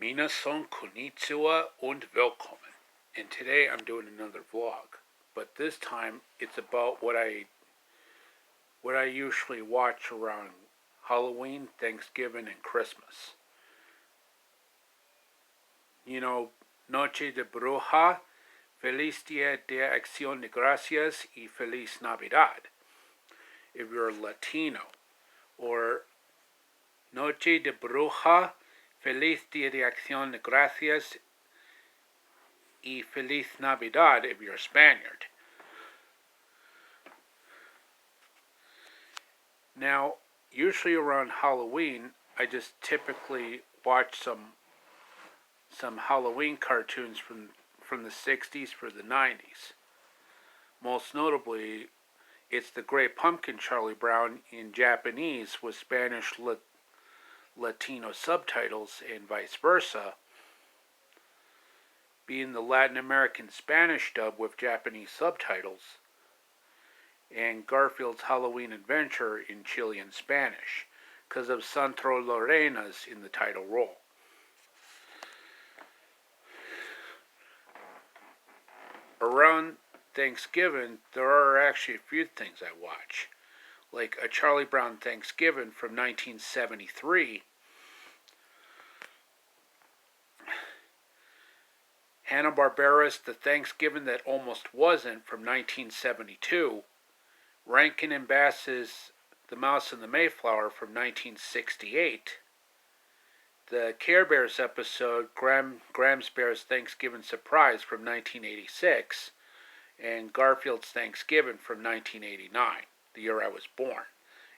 Minasan konnichiwa und willkommen. And today I'm doing another vlog, but this time it's about what I usually watch around Halloween, Thanksgiving, and Christmas. You know, Noche de Bruja, Feliz Dia de Acción de Gracias y Feliz Navidad if you're Latino, or Noche de Bruja, Feliz Dia de Acción de Gracias y Feliz Navidad if you're a Spaniard. Now, usually around Halloween, I just typically watch some Halloween cartoons from the 60s for the 90s. Most notably, it's The Great Pumpkin Charlie Brown in Japanese with Spanish Latino subtitles and vice versa, being the Latin American Spanish dub with Japanese subtitles, and Garfield's Halloween Adventure in Chilean Spanish, because of Santo Lorena's in the title role. Around Thanksgiving, there are actually a few things I watch, like A Charlie Brown Thanksgiving from 1973, Hanna-Barbera's The Thanksgiving That Almost Wasn't from 1972, Rankin and Bass's The Mouse and the Mayflower from 1968, the Care Bears episode Gram's Bears Thanksgiving Surprise from 1986, and Garfield's Thanksgiving from 1989, the year I was born,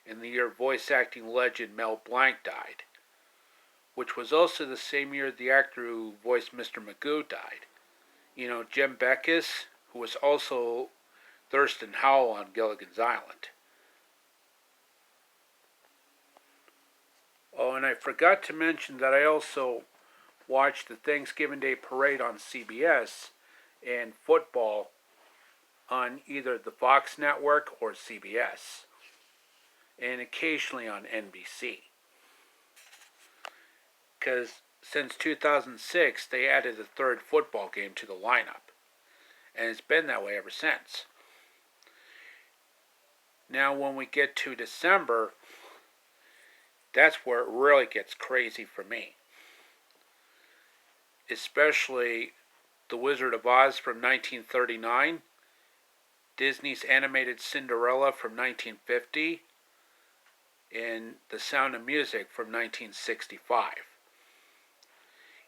and the year voice acting legend Mel Blanc died, which was also the same year the actor who voiced Mr. Magoo died. You know, Jim Backus, who was also Thurston Howell on Gilligan's Island. Oh, and I forgot to mention that I also watched the Thanksgiving Day Parade on CBS and football on either the Fox network or CBS, and occasionally on NBC. Because since 2006, they added a third football game to the lineup, and it's been that way ever since. Now, when we get to December, that's where it really gets crazy for me. Especially The Wizard of Oz from 1939, Disney's animated Cinderella from 1950, and The Sound of Music from 1965.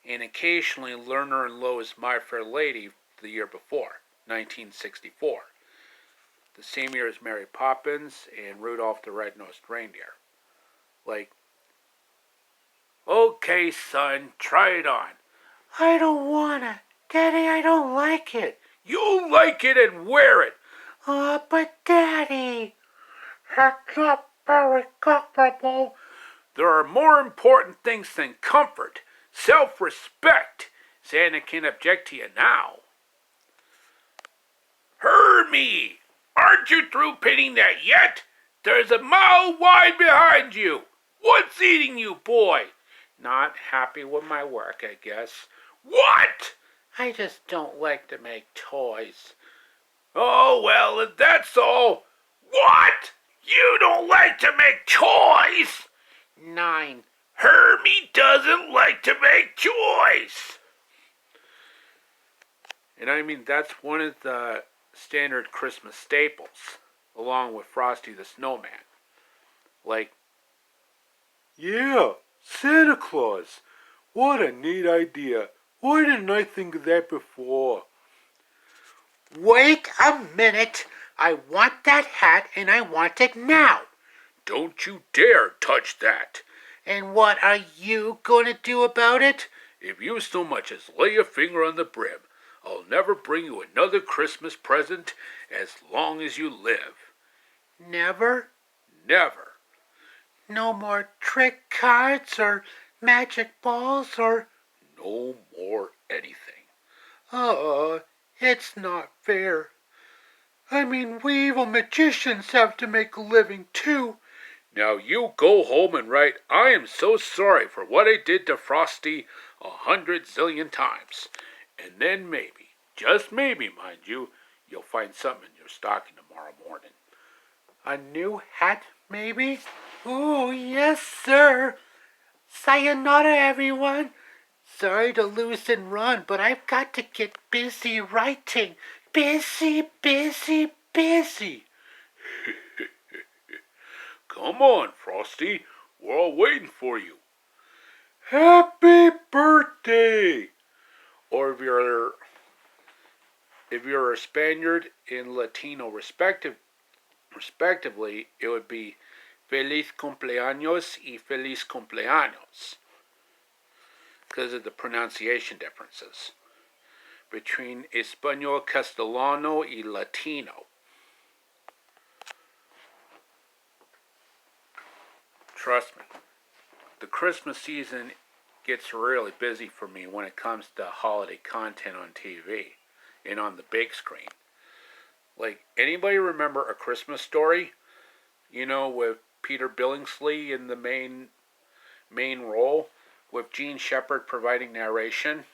And occasionally Lerner and Loewe's My Fair Lady the year before, 1964. The same year as Mary Poppins and Rudolph the Red-Nosed Reindeer. Like, okay, son, try it on. I don't wanna. Daddy, I don't like it. You like it and wear it. But Daddy, that's not very comfortable. There are more important things than comfort. Self-respect. Santa can't object to you now. Hermie! Aren't you through pinning that yet? There's a mile wide behind you. What's eating you, boy? Not happy with my work, I guess. What? I just don't like to make toys. Oh, well, if that's all. What? You don't like to make toys? 9. Hermie doesn't like to make toys. And I mean, that's one of the standard Christmas staples, along with Frosty the Snowman. Like, yeah, Santa Claus. What a neat idea. Why didn't I think of that before? Wait a minute. I want that hat and I want it now. Don't you dare touch that. And what are you going to do about it? If you so much as lay a finger on the brim, I'll never bring you another Christmas present as long as you live. Never? Never. No more trick cards or magic balls or... No more anything. It's not fair. I mean, we evil magicians have to make a living too. Now you go home and write, I am so sorry for what I did to Frosty 100 zillion times. And then maybe, just maybe, mind you, you'll find something in your stocking tomorrow morning. A new hat, maybe? Ooh, yes, sir. Sayonara, everyone. Sorry to lose and run, but I've got to get busy writing. Busy, busy, busy. Come on, Frosty. We're all waiting for you. Happy birthday! Or if you're a Spaniard and Latino respectively, it would be Feliz cumpleaños y feliz cumpleaños because of the pronunciation differences between Espanol, Castellano, y Latino. Trust me, the Christmas season gets really busy for me when it comes to holiday content on TV and on the big screen. Like, anybody remember A Christmas Story? You know, with Peter Billingsley in the main role, with Gene Shepard providing narration.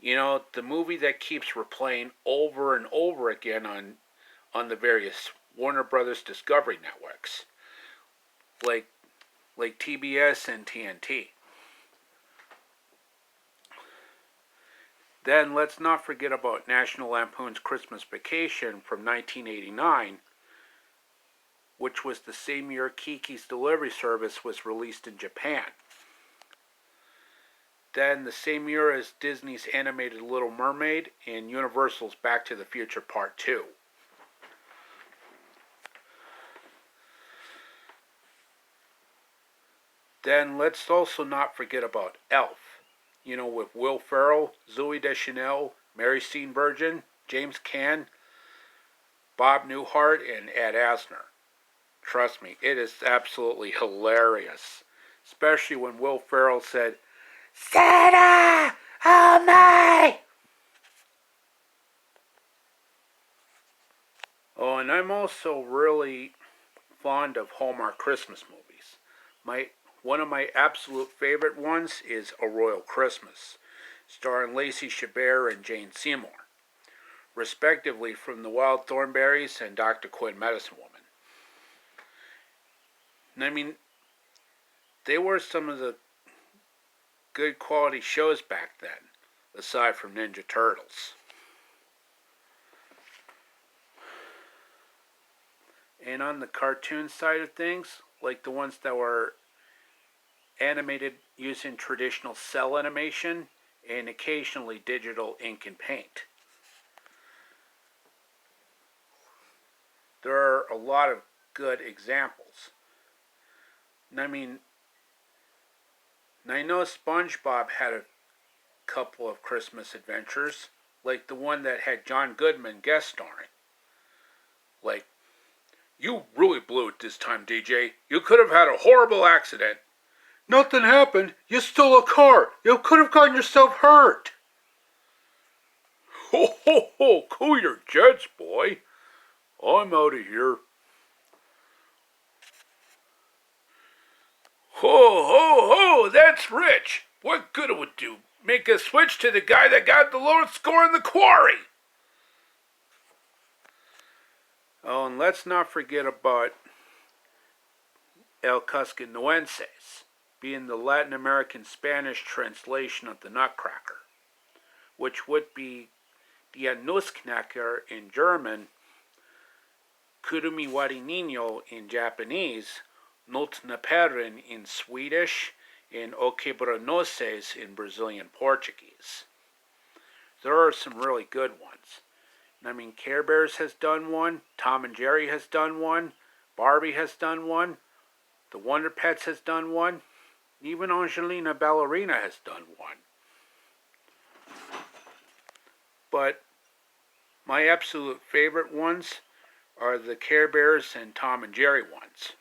You know, the movie that keeps replaying over and over again on the various Warner Brothers Discovery networks, like TBS and TNT. Then let's not forget about National Lampoon's Christmas Vacation from 1989, which was the same year Kiki's Delivery Service was released in Japan. Then the same year as Disney's animated Little Mermaid and Universal's Back to the Future Part 2. Then let's also not forget about Elf. You know, with Will Ferrell, Zooey Deschanel, Mary Steenburgen, James Caan, Bob Newhart, and Ed Asner. Trust me, it is absolutely hilarious. Especially when Will Ferrell said, Santa! Oh my! Oh, and I'm also really fond of Hallmark Christmas movies. One of my absolute favorite ones is A Royal Christmas, starring Lacey Chabert and Jane Seymour, respectively from The Wild Thornberrys and Dr. Quinn Medicine Woman. And I mean, they were some of the good quality shows back then, aside from Ninja Turtles. And on the cartoon side of things, like the ones that were animated using traditional cell animation and occasionally digital ink and paint. There are a lot of good examples. And I know SpongeBob had a couple of Christmas adventures, like the one that had John Goodman guest starring. Like, you really blew it this time, DJ. You could have had a horrible accident. Nothing happened. You stole a car. You could have gotten yourself hurt. Ho, ho, ho. Cool your jets, boy. I'm out of here. Ho, ho, ho. That's rich. What good it would do? Make a switch to the guy that got the lowest score in the quarry. Oh, and let's not forget about El Cascanuenses, being the Latin American Spanish translation of the Nutcracker, which would be Der Nussknacker in German, Kurumiwari Niño in Japanese, Notnaperin in Swedish, and O Quebra-Nozes in Brazilian Portuguese. There are some really good ones. Care Bears has done one, Tom and Jerry has done one, Barbie has done one, The Wonder Pets has done one, even Angelina Ballerina has done one. But my absolute favorite ones are the Care Bears and Tom and Jerry ones.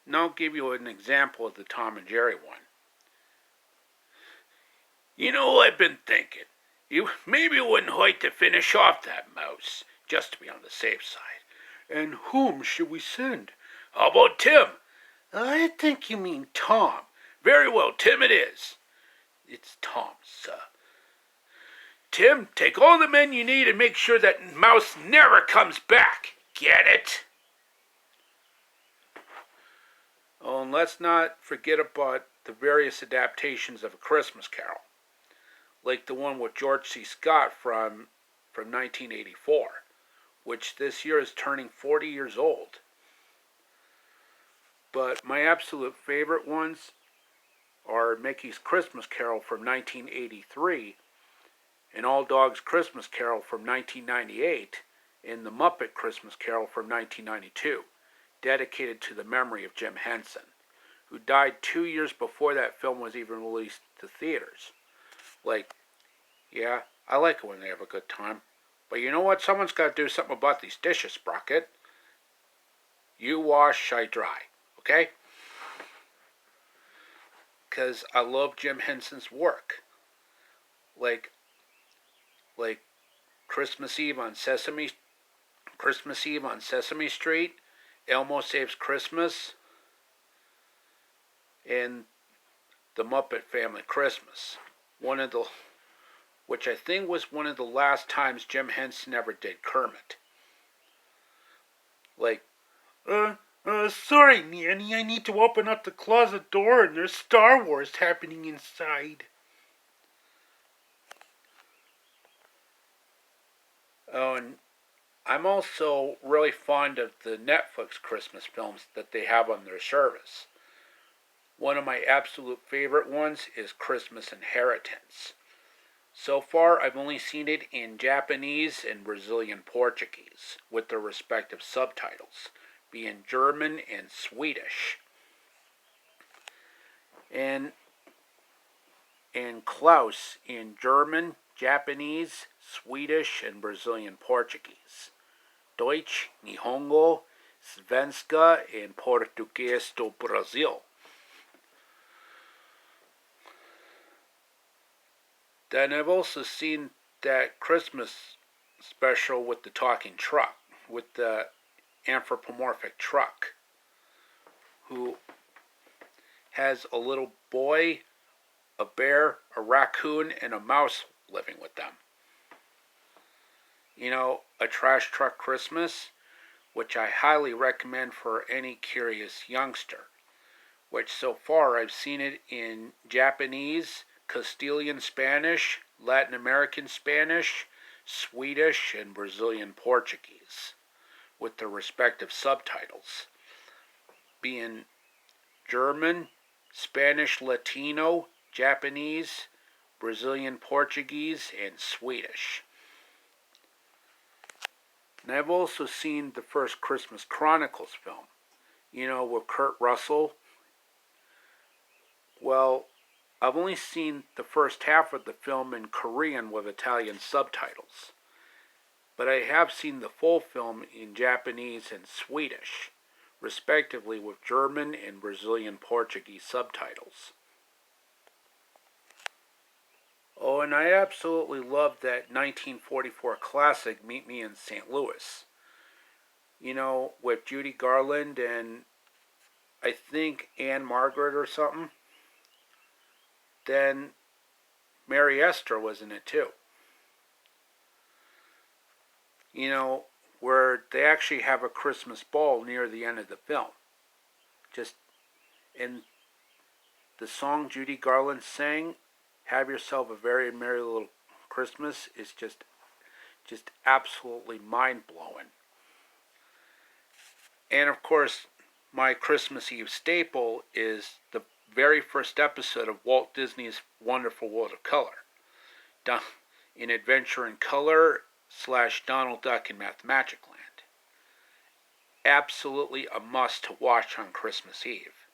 And I'll give you an example of the Tom and Jerry one. You know, I've been thinking, maybe it wouldn't hurt to finish off that mouse. just to be on the safe side. And whom should we send? How about Tim? I think you mean Tom. Very well, Tim it is. It's Tom, sir. Tim, take all the men you need and make sure that Mouse never comes back. Get it? Oh, and let's not forget about the various adaptations of A Christmas Carol, like the one with George C. Scott from 1984, which this year is turning 40 years old. But my absolute favorite ones are Mickey's Christmas Carol from 1983, and All Dogs Christmas Carol from 1998, and The Muppet Christmas Carol from 1992, dedicated to the memory of Jim Henson, who died 2 years before that film was even released to theaters. Yeah, I like it when they have a good time. But you know what? Someone's got to do something about these dishes, Sprocket. You wash, I dry. Okay? Because I love Jim Henson's work. Like Christmas Eve on Sesame Street, Elmo Saves Christmas, and The Muppet Family Christmas. Which I think was one of the last times Jim Henson ever did Kermit. Sorry, Nanny, I need to open up the closet door and there's Star Wars happening inside. Oh, and I'm also really fond of the Netflix Christmas films that they have on their service. One of my absolute favorite ones is Christmas Inheritance. So far, I've only seen it in Japanese and Brazilian Portuguese, with their respective subtitles, being German and Swedish. And Klaus in German, Japanese, Swedish, and Brazilian Portuguese. Deutsch, Nihongo, Svenska, and Português do Brasil. Then I've also seen that Christmas special with the talking truck, with the anthropomorphic truck, who has a little boy, a bear, a raccoon, and a mouse living with them. You know, A Trash Truck Christmas, which I highly recommend for any curious youngster, which so far I've seen it in Japanese, Castilian Spanish, Latin American Spanish, Swedish, and Brazilian Portuguese, with their respective subtitles, being German, Spanish Latino, Japanese, Brazilian Portuguese, and Swedish. And I've also seen the first Christmas Chronicles film, with Kurt Russell. Well, I've only seen the first half of the film in Korean with Italian subtitles, but I have seen the full film in Japanese and Swedish, respectively, with German and Brazilian Portuguese subtitles. Oh, and I absolutely love that 1944 classic Meet Me in St. Louis. With Judy Garland and I think Anne Margaret or something. Then Mary Esther was in it too. Where they actually have a Christmas ball near the end of the film. And the song Judy Garland sang, Have Yourself a Very Merry Little Christmas, is just absolutely mind-blowing. And of course, my Christmas Eve staple is the very first episode of Walt Disney's Wonderful World of Color, in Adventure in Color / Donald Duck in Mathmagic Land. Absolutely a must to watch on Christmas Eve.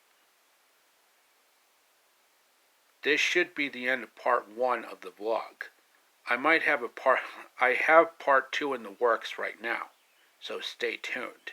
This should be the end of part 1 of the vlog. I have part 2 in the works right now, so stay tuned.